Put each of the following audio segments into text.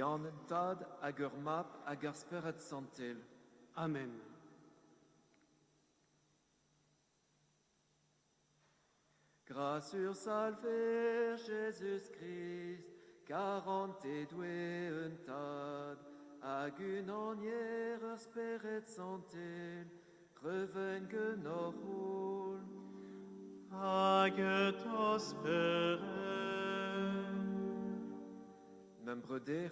Jan tad hag ur map hag ur spered santel. Amen. Grâce salver Jésus Christ, quarante doué un tad, hag un anier ur spered santel, revengue nor hol. Hag tos peret. Membre der,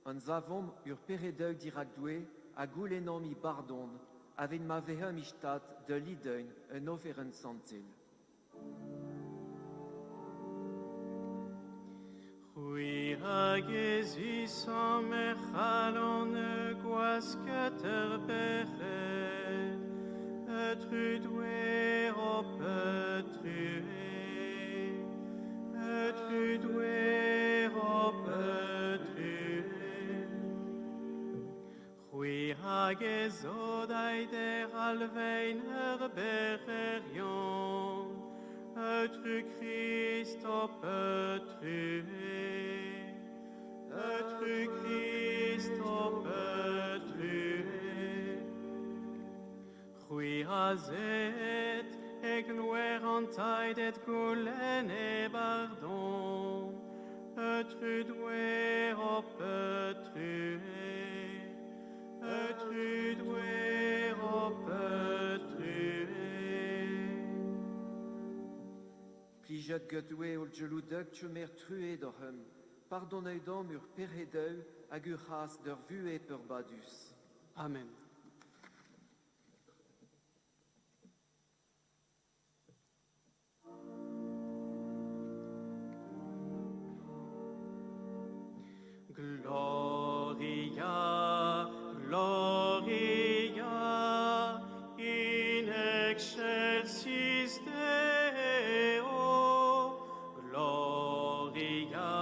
an zavom ur peredeug dirak doué, a goulenan mi bardon, avin ma vehem istat de lideun un oferen santil. Oui, hag Jésus en mechalon guasketer peret, etru doué o petrué, etru doué o petrué. Oui, hag ezodai der alvein herberion, etru Christ o petrué, etru Christ o petrué. Oui, azet, egluer antaid et gulen e bardon, etru doué o petrué, etru doué o petrué. Plijet gedoué ol geloudeug tchumer trué d'orhem, pardonneudom ur peredeu hag ur has d'ur vué per badus. Amen. Gloria, Gloria, in excelsis Deo. Gloria,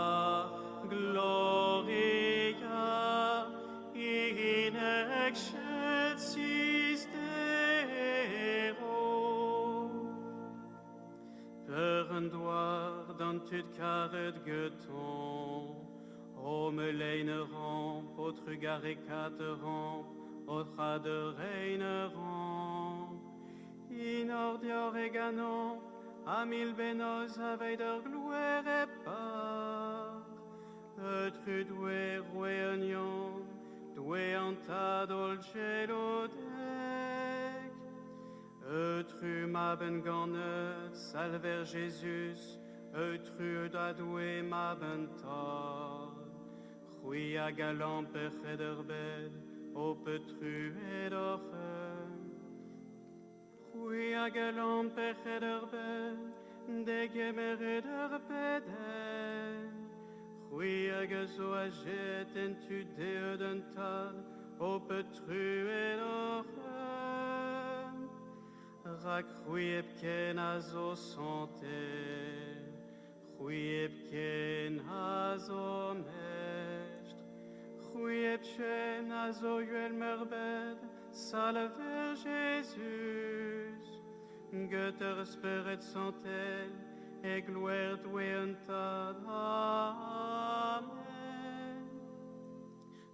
Gloria, in excelsis Deo. Perendoir dans tout carret gueton, Ome leine ramp, autre gare quatre ramp, autre de reine ramp. In ordior eganon, a mille benos avec de gloire et part. Etru doué roué oignon, doué en ta dolce lodec. Etru ma ben gannet, salver Jésus, etru da doué ma ben tar. Oui, a galant pechederbed, o petru et orchem. Oui, a galant pechederbed, de gemerederbeden. Oui, a gazo a jet en tu deodental, o petru et orchem. Rac oui epken azo santé, oui epken azo mestre. Oui epken azo yuel merbed, salver Jésus. Götter speret santel, et gloire doué un tad. Amen.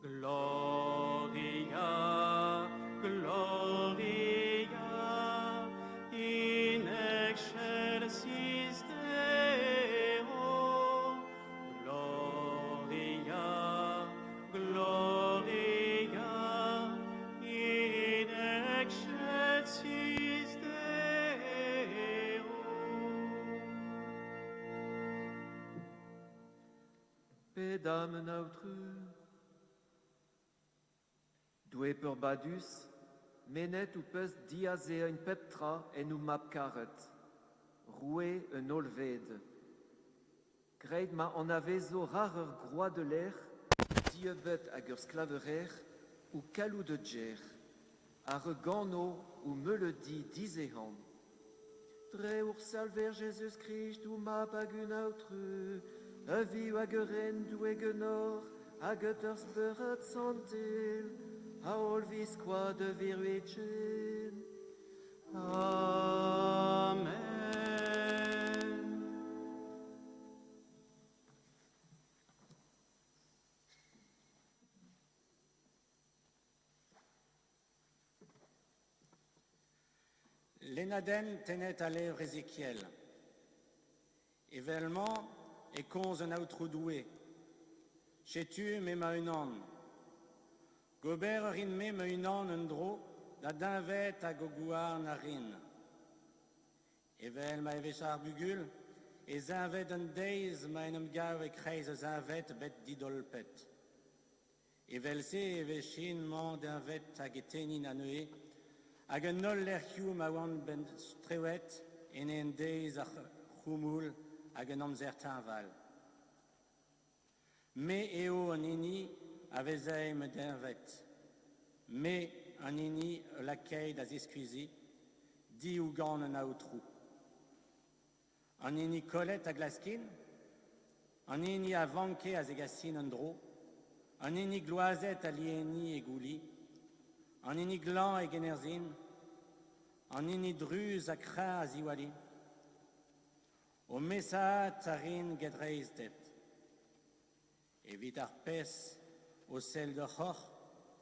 Gloria, Gloria, in excelsis Deo. Gloria, Gloria, in excelsis Deo. Pedam notre, doué per badus, menet ou peus diazé un peptra en ou map karet, roué un olved. Greid ma en avezo rarer groa de l'air, diebet hag ur sklaverer, ou kalou de djer, ar gano ou melodi dizehan. Dre ur salver Jésus Christ ou map hag un autre, a viu hag ren doué genor, hag ur speret santil, a ol visqua de viruetchen. Amen. L'Enaden tenet à lèvres Ézéchiel. Événement et cons un autre doué. Chetu me maunan. Gobert rin me maunan un dro, da d'invet à goguar narin. Evel ma evechar bugul, et zinvet un deiz ma enam gav e kreiz zinvet bet didolpet. Evel se evechin man d'invet a getenin anoe, hag un nol l'erkiou ma wan ben strewet, en en deiz a choumoul hag un amzertin val. Me eo an ini a vezeim d'invet. Me an ini lakei da zeskuizi, di ou gant an aoutrou. An ini kolet a glaskin, an ini a vanke a zegassin an dro, an ini gloazet a lieni e gouli, an ini glan e generzin, an ini druz a kra a ziwali, o mesa tarin gedreiz det. Evit ar pes o sel de c'hoc'h,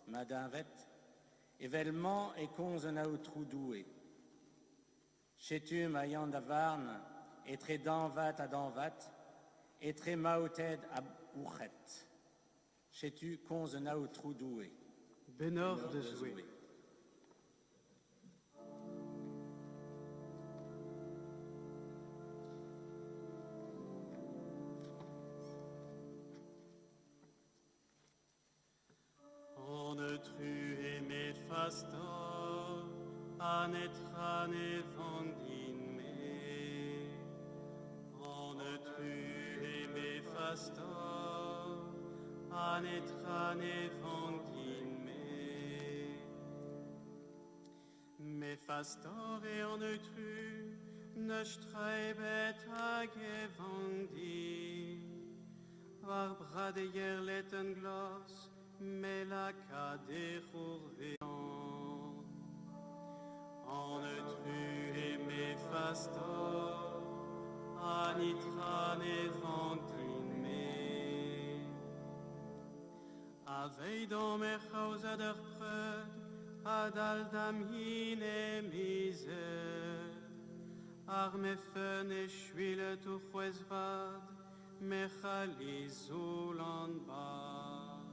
ma d'invet, evelman e konz an aoutrou doue. Chetu ma yand a varn, etre danvat a danvat, etre maoted a bouchet. Chetu konz an aoutrou doue. Benor de Zoué. Pastor, anetran evangin me, anetru eme pastor, anetran evangin me. Me pastor e anetru, ne streibet hag evangin, ar brade yerlet en glas, me la kade chorvean. Anetru eme pastor, anitran evangin me. Avei dom e chauza der prud, adal dam hin e miser. Ar me fen e chwile tu chwezvad, me chalizul an bar.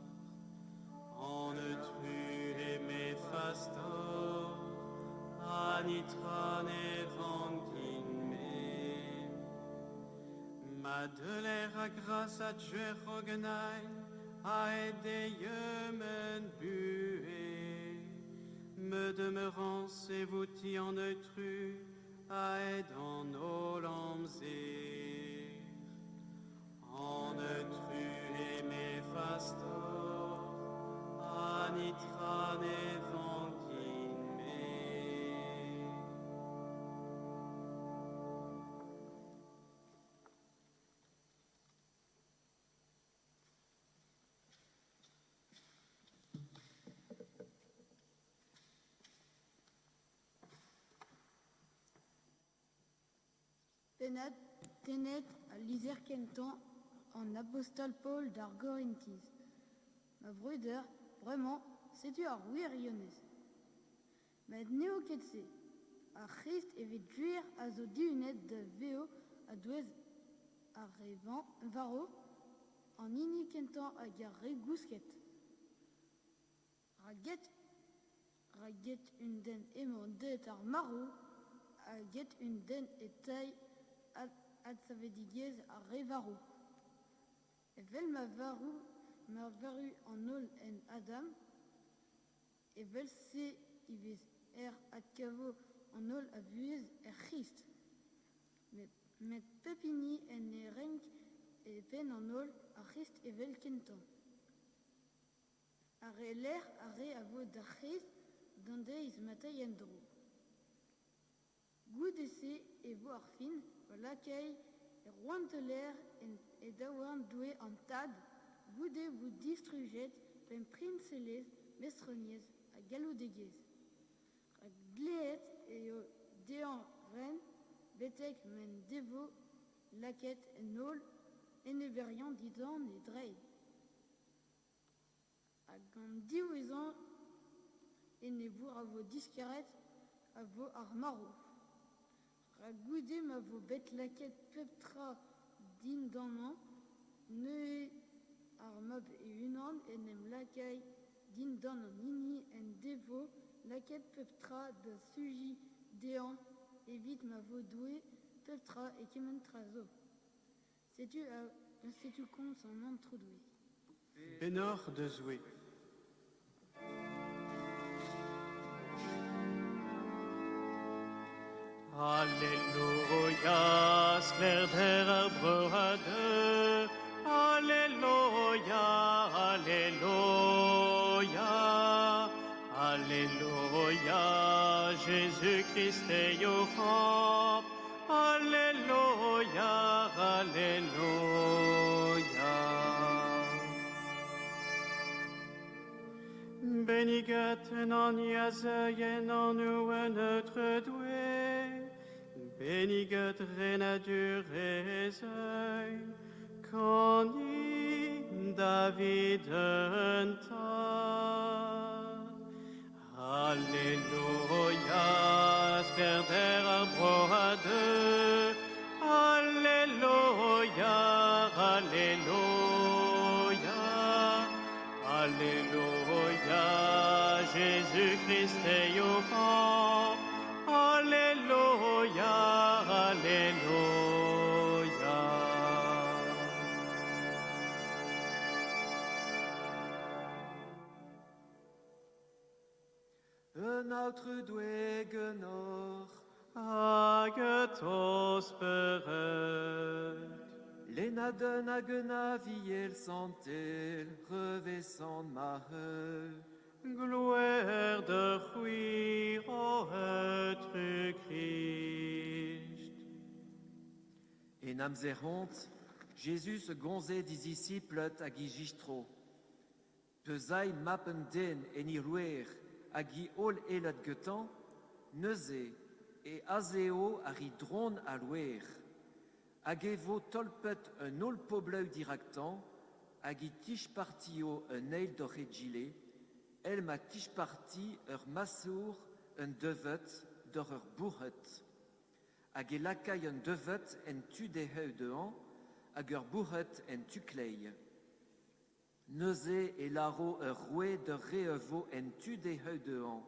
Anetru eme pastor, anitran evangin me. Ma de l'air a grâce à Dieu rogenain, a aidé yemen bué. Me demeurant s'évouti en neutru, a aidant nos lamzir. Anetru eme pastor, anitran evangin me. Tenet à l'Isère Kenton en apostole Paul d'Argorintis. Ma brüder, vraiment, c'est du à rouir Iones. Mais néo-ketse, à Christ et vite juir à zo diunet de veo à douez à revant varo en ini Kenton à garé gousket. Raget une den aimant de tar maro, à get une den et taille ad savediguez a revaro. Evel ma varu en ol en Adam, evel se ives ad cavo en ol a vuez Christ. Met pepini en e renk e pen en ol a Christ evel kenton. Are l'air are a vo da Christ dande is matay en dro. Goud esse e vo ar fin, lakay e roanteler e daouan doué en tad, goude vous distruget pen princelez mestroniez a galodegez. A gleet e o dean ren betek men devo laket en ol en everian didan e drei. A gant diouezan en e bour a vo diskaret avo ar maro. Ragoudem avo bet laket peptra din danan, ne ar mab e unan enem lakay din danan nini en devo laket peptra da suji dean evit mavo doué peptra e kementra zo. Setu kont son an troudoué. Benor de Zoué. Alléluia, skler der brødre. Alléluia, Alléluia. Alléluia, Jésus-Christ est Yohab. Alléluia, Alléluia. Béniget en Yazayen en nous notre doué. Béniget renadur ezeuil. Coni David entad. Alléluia, sperder abroade. Alléluia, Alléluia. Alléluia, Jésus-Christ est Yohab. Alléluia, Alléluia. Un autre doué genor, Agathos peret. Lenaden agena viel santel, revescent mahel. Gloire de huy o être Christ. En amzerhont, Jésus se gonzait des disciples agi gistro. Pesai mappen den en iruer agi ol elat getan, neuze et azeo ari dron a louer. Agevo tolpet un ol pobleu directan, agi tisch partio un eil d'orregile, el ma tisch parti ur massour un devet d'or ur bourret. Hag e lakay un devet en tu de heu dehan, hag ur bourret en tu klei. Neuze e laro ur roue de reevo en tu de heu dehan.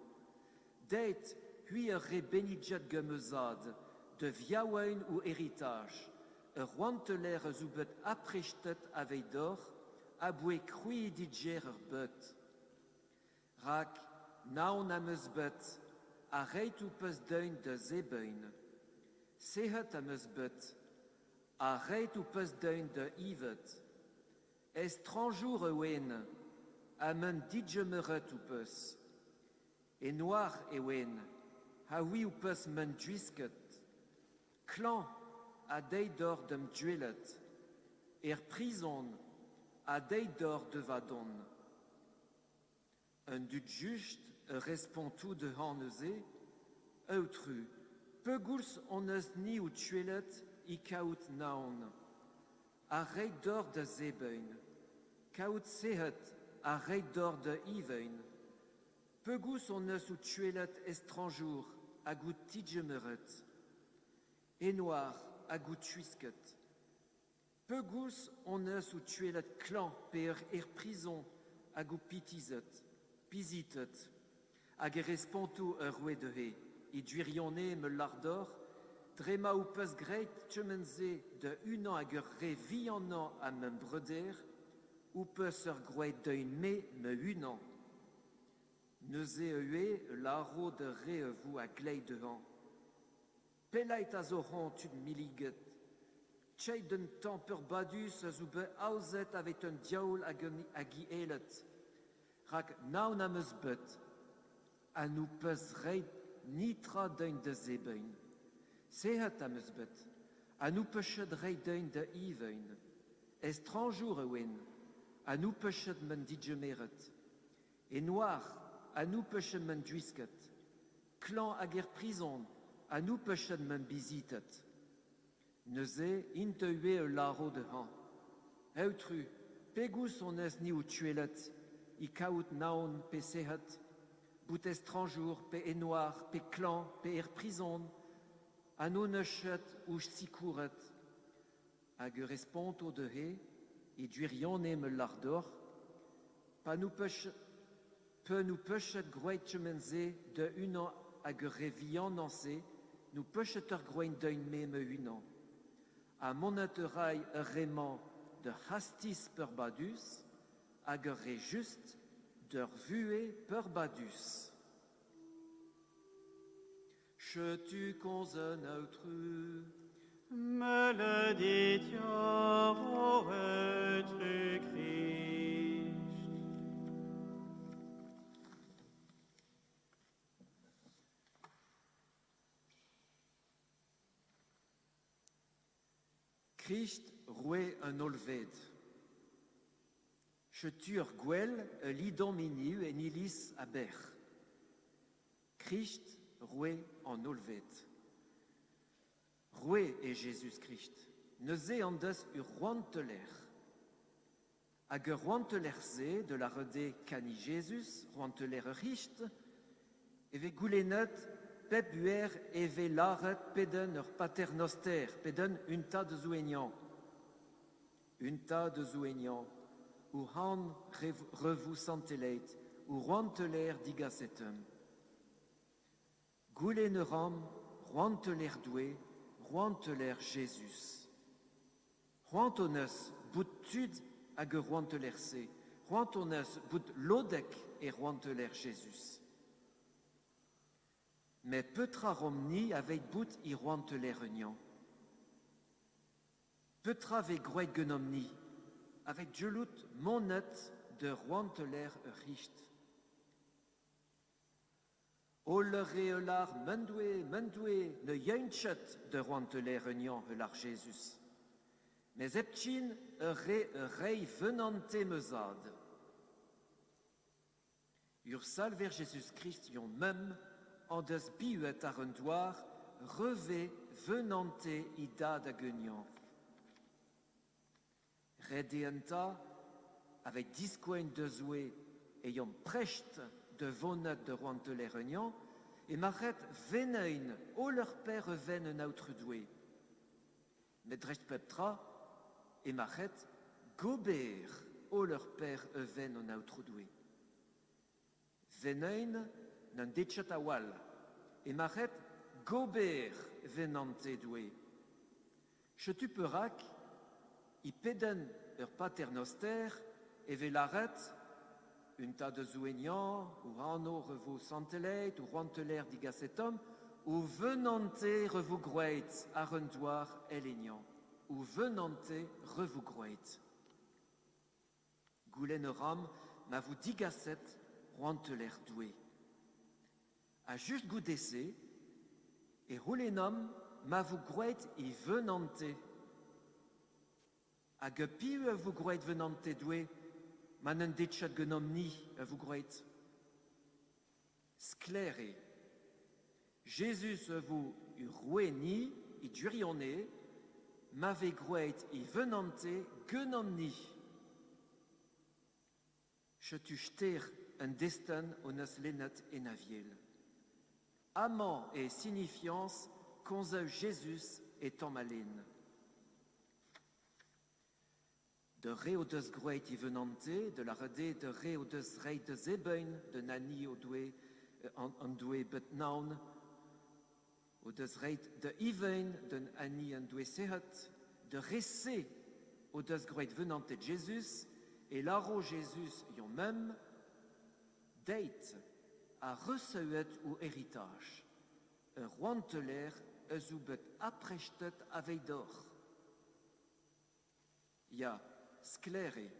Deit hui ur re benidjat gemezad, de viaouen ou héritage, ur wanteler zoubet aprechtet avei d'or, aboué krui didjer ur bet. Rak, naon am eus bet, a reit ou peus deun de zebeun. Sehet am eus bet, a reit ou peus deun de ivet. Estranjour ewen, am un didjemeret ou peus. E noir ewen, ha oui ou peus men djuisket. Klan, a dei d'or dem djuelet. Prison, a dei d'or de vadon. Un dut just respond tout de han neuze, eutru, peu gouls on eus ni ou tuelet I kaout naon. A reit d'or de zebeun, kaout sehet a reit d'or de iveun. Peu gouls on eus ou tuelet estranjour a gout tidjemeret. E noir a gout tuisket. Peu gouls on eus ou tuelet klan per prison a gout pitizet. Pizitet, hag respontou ur roue de he, I duirionne me lardor, drema ou peus greit tchemenze de unan hag ur re vianan a mem breder, ou peus ur grouet deun me unan. Neuze eue laro de re vous a glei dehan. Pelait a zoran tud miliget, tchei d'un temper badus ou be aouzet avet un diaoul hag I elet. Rak naon am eus bet, a nou peus reit nitra deun de zebeun. Sehet am eus bet, a nou peushet reit deun de iveun. Estranjour ewen, a nou peushet men didjemeret. E noir, a nou peushet men djuisket. Klan hag prison, a nou peushet men bizitet. Neuze inte ue laro de han. Eutru, pegous on eus ni ou tuelet, I kaout naon pe sehet, bout estranjour, pe et noir, pe clan, pe prison, a nous nechet ou sicouret, hag responto de he, et duirion me lardor, pa nous nous pechet groetchemenze de unan hag revian nanse, nous pecheter groen d'un me unan. A monaterail rément de hastis per badus, hag juste der vue per badus. Je tu cons un autre, me le dit o tu Christ. Christ roué un olved. Je tur gwell lidon miniu et nilis aber. Christ roué en olved. Roué est Jésus-Christ. Neuze andes ur roanteler. Hag roanteler ze de la rede cani Jésus, roanteler richt, eve goulenet pep buer eve laret peden ur paternoster, peden un tas de zouenian. Un tas de zouenian, ou han revou santeleit, ou roanteler digasetum. Gouleneram, roanteler doué, roanteler Jésus. Roantones bout tud hag roanteler se, roantones bout lodek et roanteler Jésus. Mais petra romni avec bout i roanteler union. Petra ve groet genomni, avec djelout monet de roanteler richt. Olereolar mendoué, ne yeinchet de roanteler union helar Jésus. Mais epchin rei venante mezad. Ur salver Jésus-Christ yon même, en des biuet arendoir, reve venante ida d'agenian. Redeenta, avec discoin de zoué, ayant precht de vonet de roanteler union, et maret venein, o leur père ven un autre doué. Mais drecht peptra, et maret gober, o leur père ven un autre doué. Venein, nan dechet awal, et maret gober venante doué. Je perak, i peden ur paternoster, et velaret, un tas de zouenian, ou rano revou santeleit, ou roanteler digasetom, ou venante revou groeit, arendoir elenian, ou venante revou groeit. Gouleneram, ma vous digaset, roanteler doué. A juste goudessé, et roulenam, ma vous groeit i venante. Hag piu vous groeit venante doué, manen dechat genom ni vous groeit. Scléré. Jésus vous roué ni, i durionné, m'ave groeit i venante genom ni. Je tu chter un destin onas lenet et naviel. Amant et signifiance qu'onze Jésus est en malène. De reodes groeit i venante, de la rede de reodes rei de zebein, de nani o doué, an doué bet naun, odes rei de ivein, de ani an doué sehat, de resse odes groeit venante Jésus, et laro Jésus yon même, deit a receuet ou héritage, un roanteler eus ou bet aprechtet avei d'or. Ya, scléré.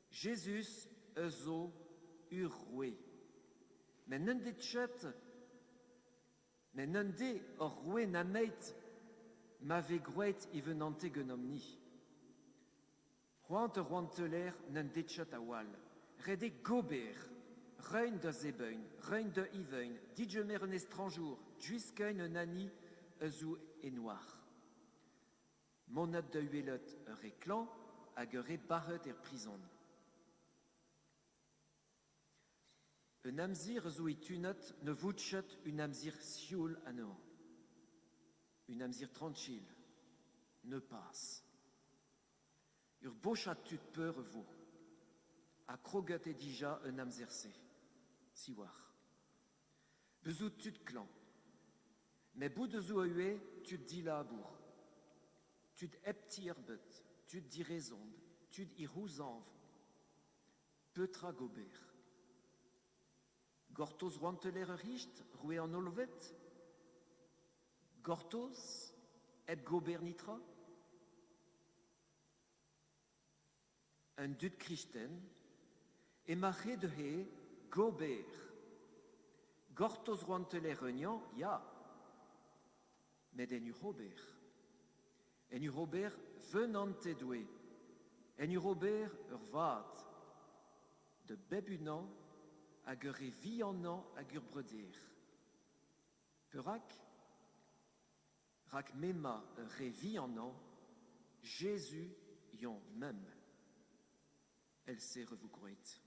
Jésus ezo roué. Mais nende tchet, mais nende or roué nameit m'ave groet i venante genomni. Roanteler nende tchet awal. Rede gober, reine de zebeun, reine de iveun, didjemer un estranjour, juiskeun un ani ezo et noir. Monet de huelot réclan, hag barret prison. Een amzir zo itunet ne voutchet un amzir sioul ano. Un amzir tranquille ne passe. Ur bochat tut peur vo. A kroget e dija un amzir se. Siwar. Bezout tut klan. Mais bout de zo ue tut dila abour. Tut epti erbet, tut direzond, tut irouzanv. Petra gober. Gortos roanteler richt, roué en olvet? Gortos, et gober nitra? Un dut christen, et maré de he, gober. Gortos roanteler renian, ja. Mais den Robert. En Robert venante doué. En Robert vat. De bebunan, hag ur e vianan hag ur breder. Peurak, rak mema ur e vianan, Jésus yon mem. Elle s'est revougroite.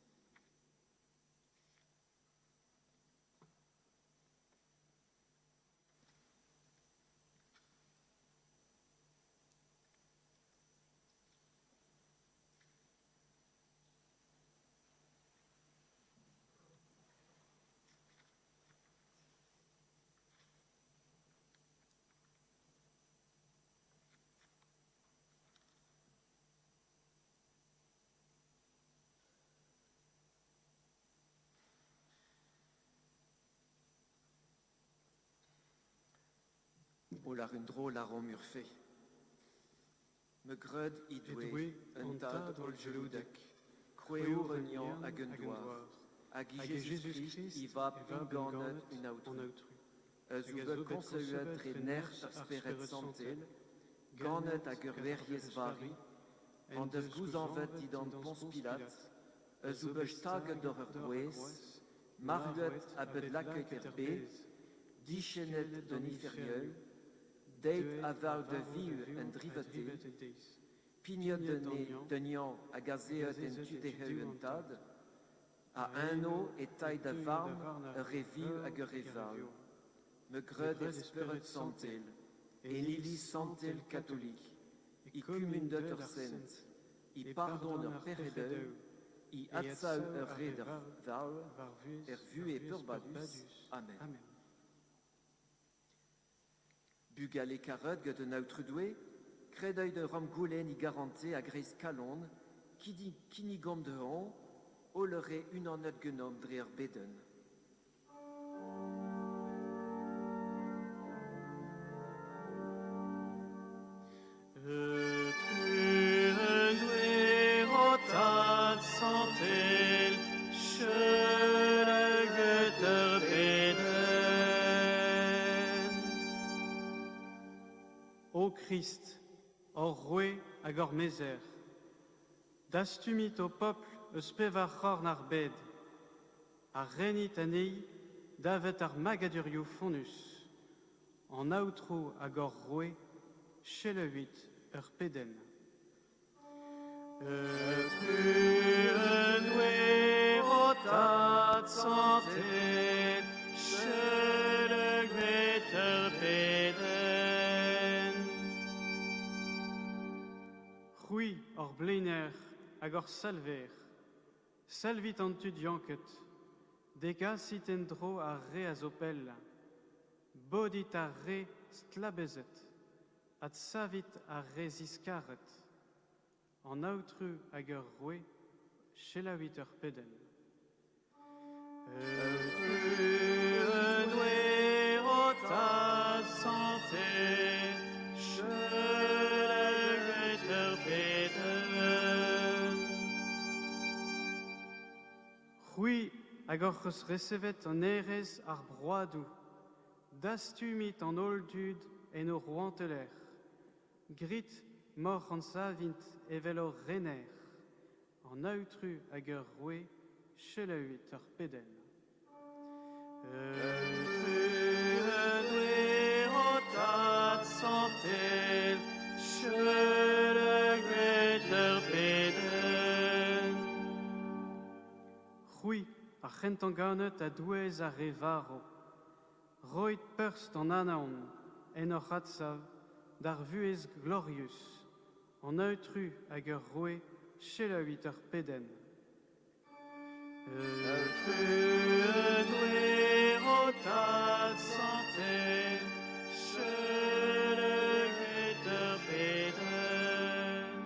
O la rundro la rom urfe. Me grud idwe, un tad ol geludek. Kweo renian hag un doar. Hag I Jésus Christ I va pinganet un autru. Eus ou be konseuet re nerf asperet santel, ganet hag ur verriez vari, an deus gouzanvet didan Pons Pilat, eus ou be staget d'or ur bouez, marguet a bet lakait er bez, dichenet de niferieux, deit aval de viu en drivete, pignot de ne denian a gazeet en tuteheu en tad, a un o et taille de varm reviu hag reval. Me grud esperet santel, en ili santel catholique, I cummundet ur sent, I pardon ur peredeu, I atzau ur red ur val, vu e purbadus. Amen. Bugal e karet get un outrudwe, kredeuil de ram goulen I garante a greiz kalon, kinigom de han, o leure un an net genom dre ur beden. Ô Christ, or roué hag or mezer, dastumit au peuple eus pevar c'horn ar bed, ar renit anei davet ar magadurioù fonus, en aotrou hag or roué, cheleuit ur peden. Tad santel, cheleuit ur peden. Rouy or bleiner hag or salver, salvit an tud yanket, degasit en dro ar re a zopel, bodit ar re stlabezet, ad savit ar re ziskaret, an aoutru hag ur roué, chelauit ur peden. Tad santel, cheleuit ur peden. Rouy hag or c'eus recevet an erez ar broadou, dastumit an oldud en o roanteler, grit mor an savint evel o rener, an aoutru hag ur roué, chelauit ur peden. Tad santel, cheleuit ur peden. Rouy ar c'hent an ganet a douez a revaro. Roit perst an anaon, en ur ratsav, d'ar vuez glorius, an eutru hag ur roe, chelaouit ur peden. Eutru eudwe rotad santé, chelaouit ur peden.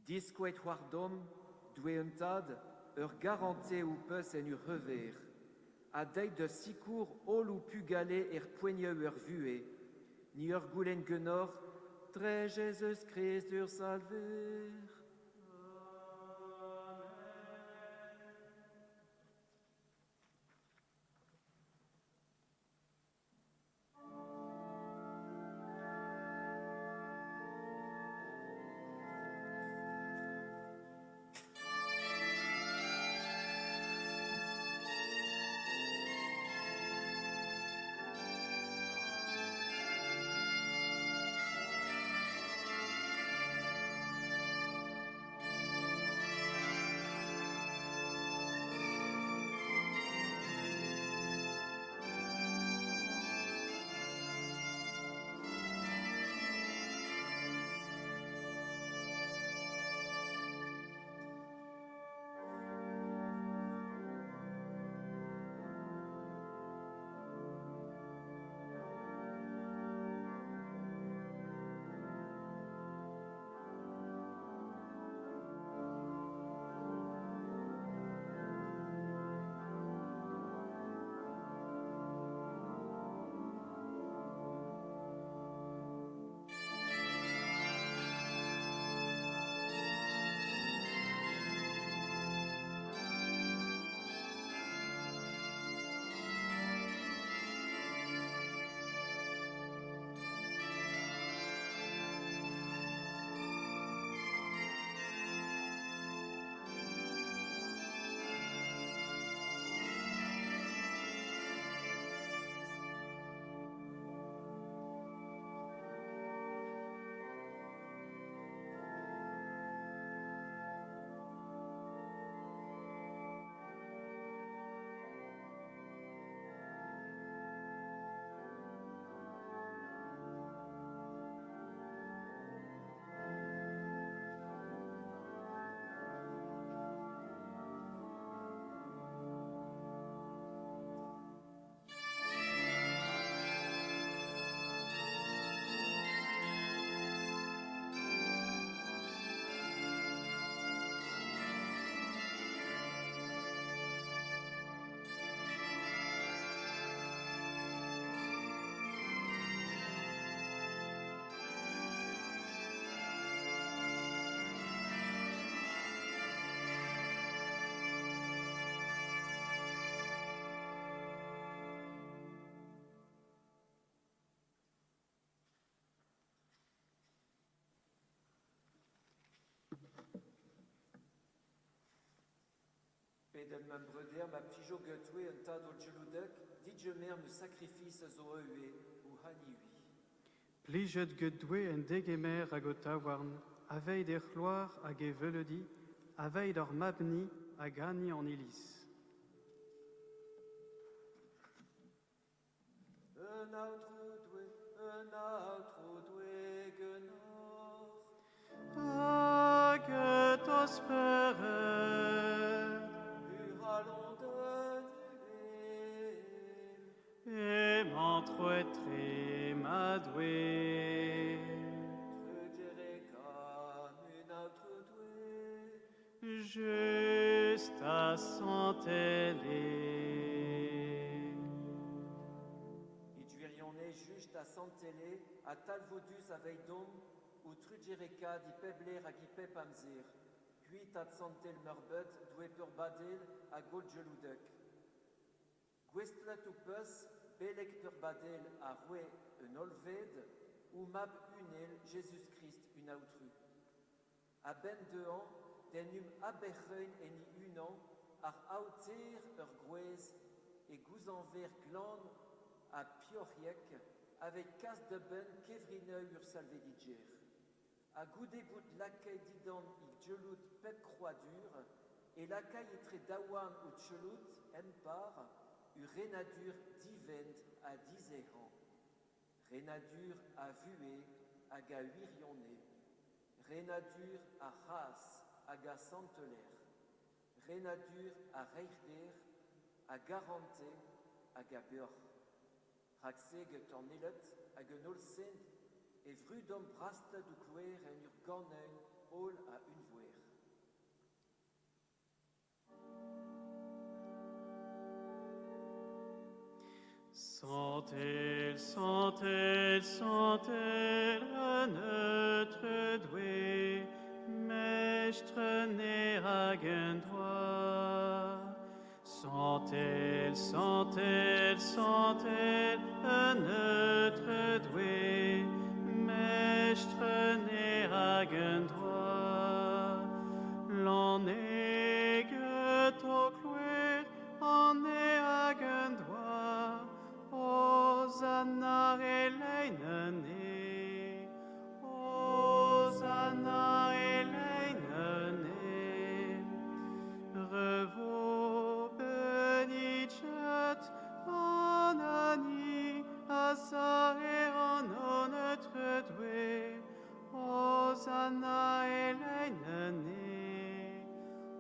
Disquet wardom, doueuntad, ur garante ou peus en ur rever, a deit de sikour ol ou pugale poigneux ur vue, ni ur goulen genor, tre Jésus Christ ur salver. Pedem mem breder, ma petit jo getoué un tas d'ol geludek, dit je mer me sacrifice zo eue ou haniwi. Plijet gedwe en degemer hag o tawarn, avei d'er c'hloar hag e veuledi, avei d'or mabni hag ani an ilis. Un autre doué genor. Hag tos peret, Allons de e m'entrouetre madoué. Trugereka, un autre doué. Juste à Santélé. Idjuirionné juste à Santélé, à Talvodus avec dom, ou Trugereka di pebler à gipep amzir. Puis at Santel merbet, doué pur badel, à Golgeludek. Gwestlet ou pus, belek pur badel à roué un olved, ou mab unel, Jésus-Christ une autru. À ben 2 ans, denum aberreun en i 1 an, ar auter ur gwez, et gouzanver glan à pioriek, avec casse de ben kevrineu ur salvediger. A goudé bout laquais didon ik gelout pep croix dur, et laquais etre dawan ou tchelout empar, u renadur divent a diséhan. Renadur a vué, aga huirionné, renadur a ras, aga santeler, renadur a reirder, a garanté, aga beor. Raxeget en elet, aga nolsent, et vrudom brasta du kouer en ur ganeun, ol a unvouer. Santel, santel, santel, notre doué, mestre né hagen droit. Santel, santel, santel, notre doué, mestre né hagen droit. L'en eget au clouer, en est hagen droit. Hosanna eleinene, Hosanna eleinene. Revo benicet anani, asaeron notre doué, Hosanna eleinene,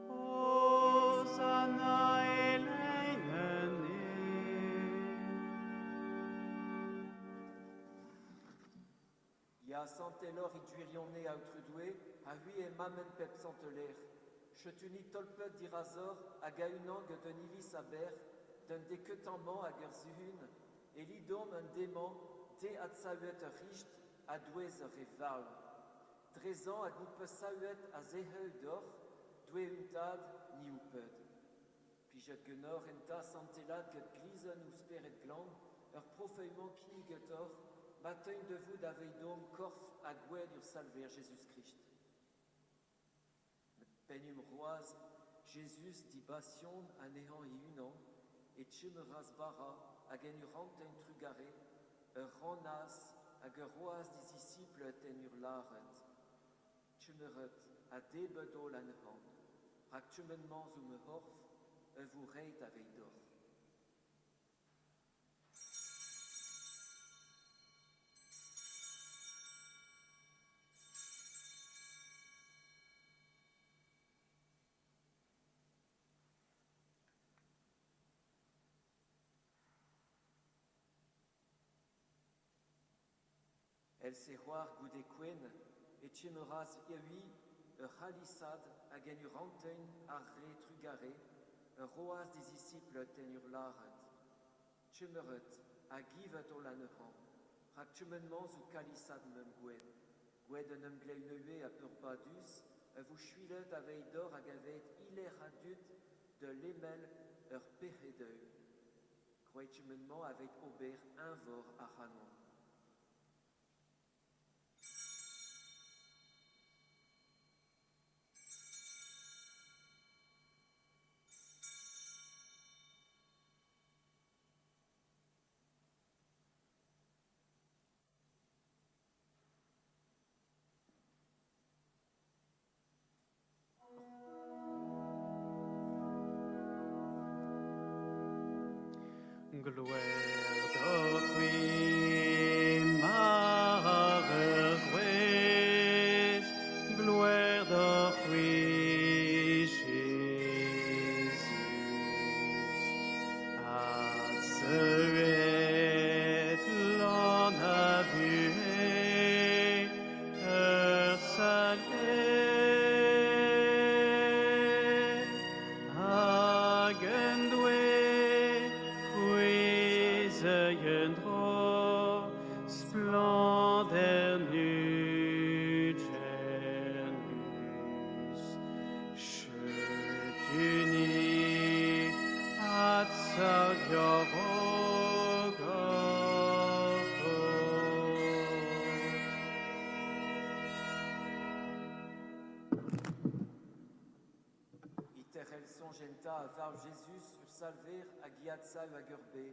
Hosanna eleinene. Ya santelor i duirionné a outrudoué, a hui e mamen pep santeler. Chetuni tolpet dirazor, a gaunang de nivis aber, d'un deketamment a gerzuhun, et lidom un démon, de at saouet richt, a douez e val. Drezan a goupe saouet a zeheu d'or, doué untad ni ouped. Pijet genor enta santelad get glizen ou speret gland, profeuillement kinigetor, bataille de vous d'aveidom corf a goued ur salver Jésus-Christ. Penum roise, Jésus dibation a néant et unan, et tchemeras bara a gen ur anten trugare, ranas a ger roaz des disciples ten ur laret. Tchemeret a debedol an han, rak tchemenmans ou me horf, vous reit aveidor. El sehoar goude kwen, et tchemeras eui, halissad a gen ur anten ar re trugare, roaz des disciples ten ur laret. Tchemeret a givet ol an han, rak tchemenmans ou kalissad mem gwed. Gwed un gleuneué a pur badus, vous chuilet aveidor hag avet iler adut de lemel ur perredeu. Gwed tchemenmans avet ober invor a hanon. Gloire qui mare grues, gloire qui Jésus, à ce l'on a vu, salé. Splendeur nu genus, je t'unis à Iterel songenta a var Jésus sur salver a giatsa a gerbe,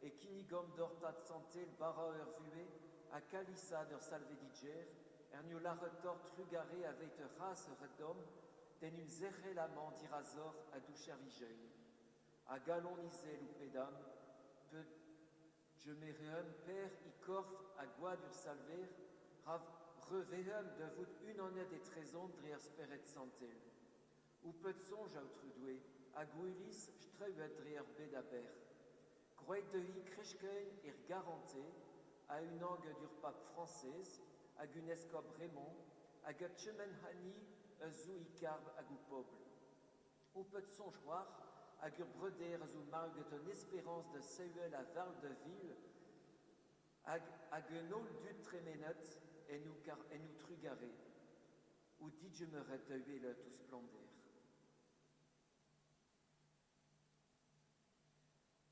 et kinigom dortat santé le bara ur vué, a kalissa ur salvediger, Ernu la retor trugare avec te race redom, den une zerre la man dirazor à doucher vigeuil. À galoniser l'oupédam, peut je m'éreum père y corf à guadur salver, reveum de vous une honnête des trésons drier speret santel. Ou peut songe à outrudoué, à guilis streuet drier bedaber. Groet de hi kreshkein er garanté, à une angue dur pape française, à gunescob Raymond, à gatchemen hani, à zou icarb à goupoble. Ou peut songeoir, à gur breder à zou marguet en espérance de seuel à val de ville, à guenol du tréménet, et nous trugaré, ou dit je me reteué le tout splendeur.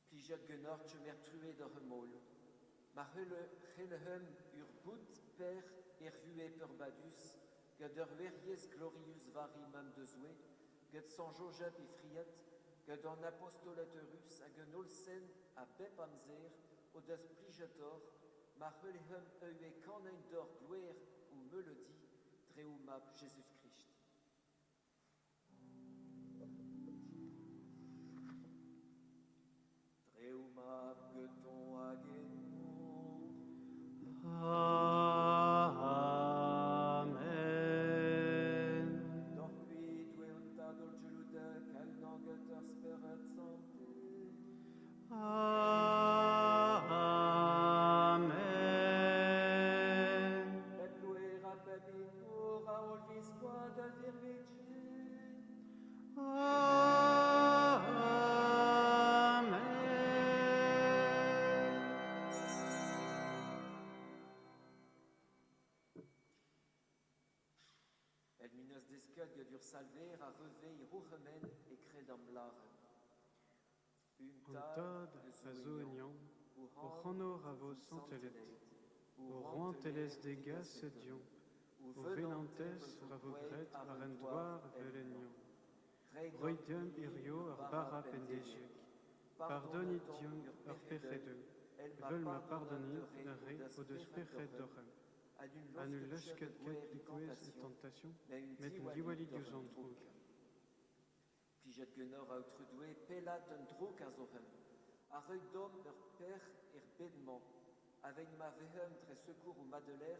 Plijet genort je m'ertrué de remol, ma helhem ur bout père ervué per badus, que der verries glorius vari même de zoué, que sans jojeb y friet, que dans apostolate russe à genolsen à bepamzer, au des plijetor, ma helhem eué canin d'or gloire ou melodie, Dreumab Jésus-Christ. Dreumab geton agenon. Amen. Doch lui dueunta dolcelude, calnan geter speret santé. Amen. Et gloire pepinur a olvisqua de virvici. El minos descud dur salver a revei ruchemen et credamblare. Untad a zoignon, o c'hanor a vo santelet, o roanteles degas sedion, o venantes a vo gret a rendoar velegnon. Roidium irio ar bara pendegiek, pardonit dion ar pecheteu, veul ma pardonit re o deus pechet dorem. Anul lechket ket digwez et tentation, met un diwali dius an droug. Plijet genor a outrudoué pelat un drouk a zohem. A reuil d'homme ur père bedement, avec ma vehem tre secours ou madeler,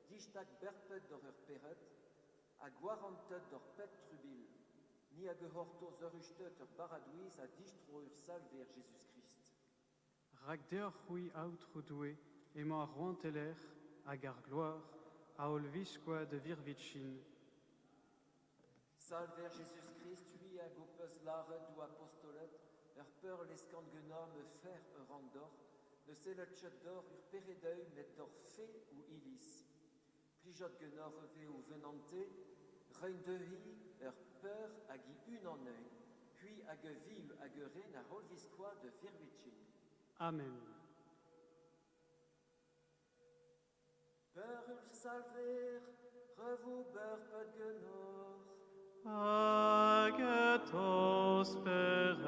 dichtak berpet d'or ur peret, a guarantet d'or pet trubil, ni a gehortoz ur ustet ur baradouiz a dichtro ur salver Jésus-Christ. Rak deoc'h c'hwi aoutroudoue, emañ ar roanteler, hag ar gloar, a ol viskoa de virvitchin. Salver Jésus-Christ, lui a gopez laret ou apostolet, ur peur l'escand genor me faire un rang d'or, ne se le tchet d'or ur peredeuil met d'or fe ou ilis. Plijot genor reve ou venante, rein de hi, ur peur hag i un an œil, puis hag viv hag ren a rolvisquoa de virvichin. Amen. Peur ul salver, revou beur pet genor. Agathos peret.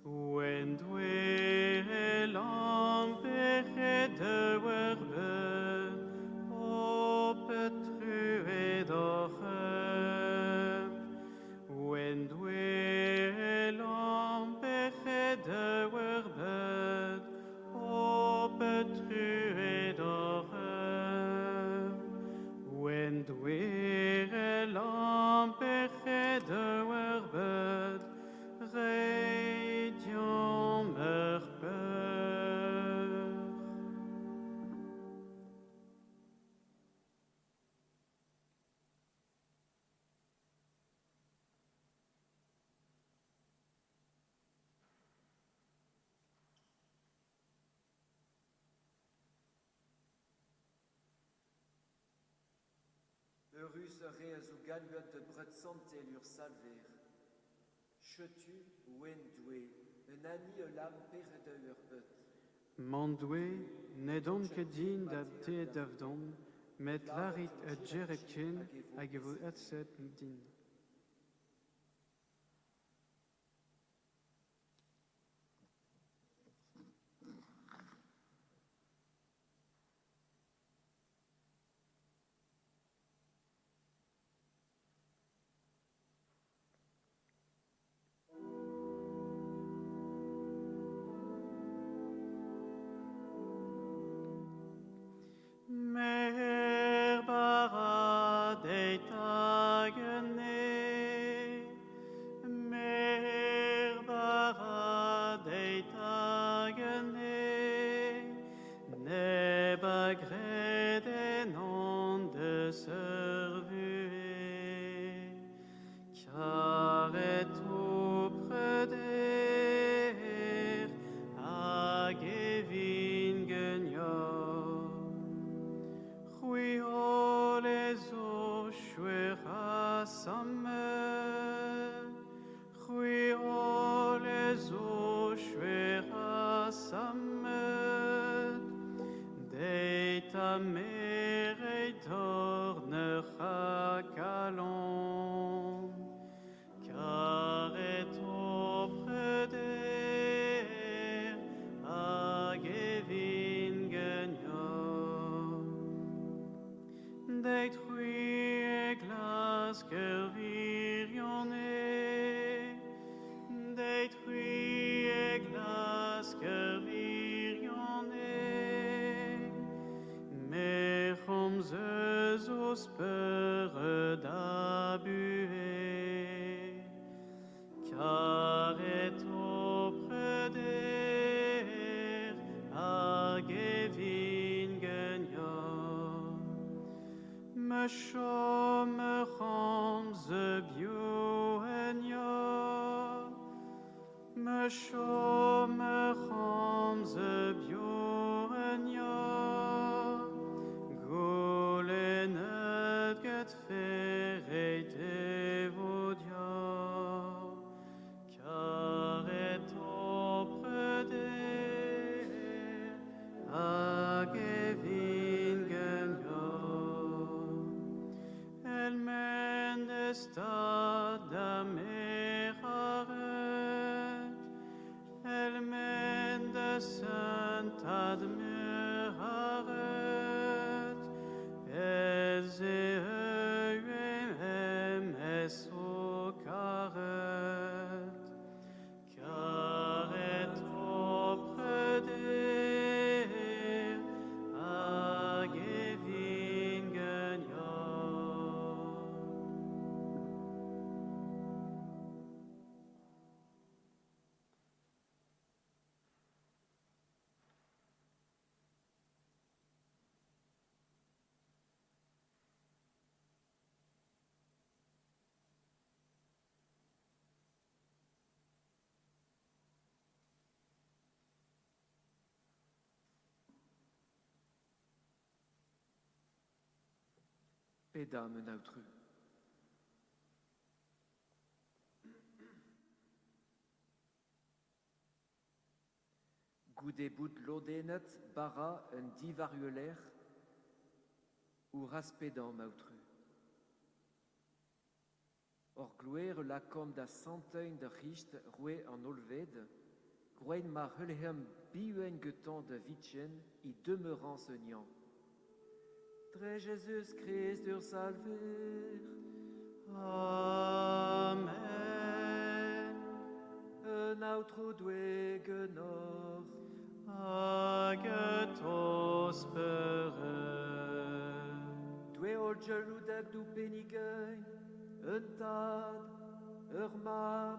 When dwe l'empere de werbe, o petru et orem. When dwe l'empere de werbe, o petru et orem. When dwe l'empere de werbe, radiant meurt peur. Heureux serait as ou galuet de bret santé lur salver. Chetu ou endoué, un ani elam pere de ur beut. Mandwe, nedon ket din da te davdon, met larit et jeretchen hag evo etset din. ta mere torner calon, car et auprès d'er hag détruit glace que virionné, détruit glace que virionné, mais hommes os peur d'abuer, car est auprès d'er hag me chôme ramze bioenia, me chôme ramze bioenia, golenet get ferrete vodia, car est auprès d'er hag stad ameraret, el mende sant admeraret, ez euem esocaret, car et auprès d'er hag Pedame nautru. Goudebout lodenet bara un divariolaire ou raspédant mautru. Or glouer la com da centaine de richt roué en olved, groen ma relhem biuen geton de vitchen y demeurant seignant. Très Jésus Christ ur salver. Amen. Un autre doué genor. Agetos pere. Doué ol geludek du penigein. Un tad, ma,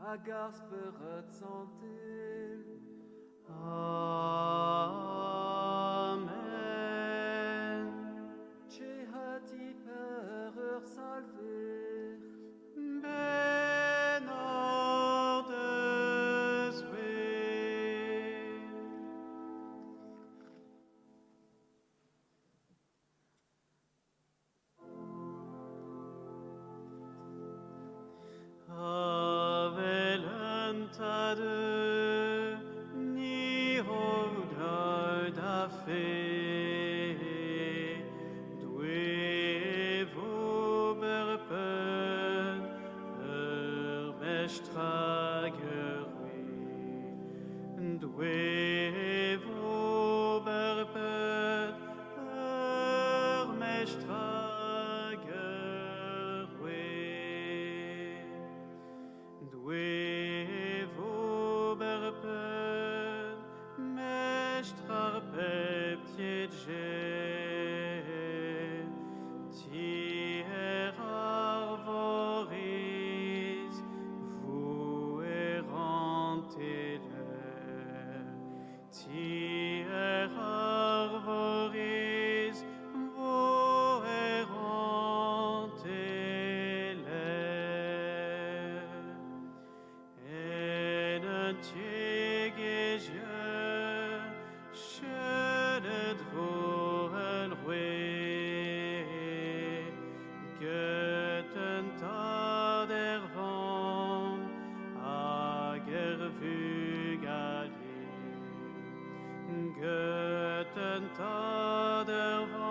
agars peret santel. Amen. Cehati per ur salver. Ben ordes Avelentade ni hodar da fe, dwe voberpen mestragerwe, dwe voberpen mestragerwe, dwe voberpen mestrar peptiedje, tier arvoris vous errantele, tier arvoris vous errantele, en tiegege shedet voen rue, götten ta der van ager vugade, götten ta vader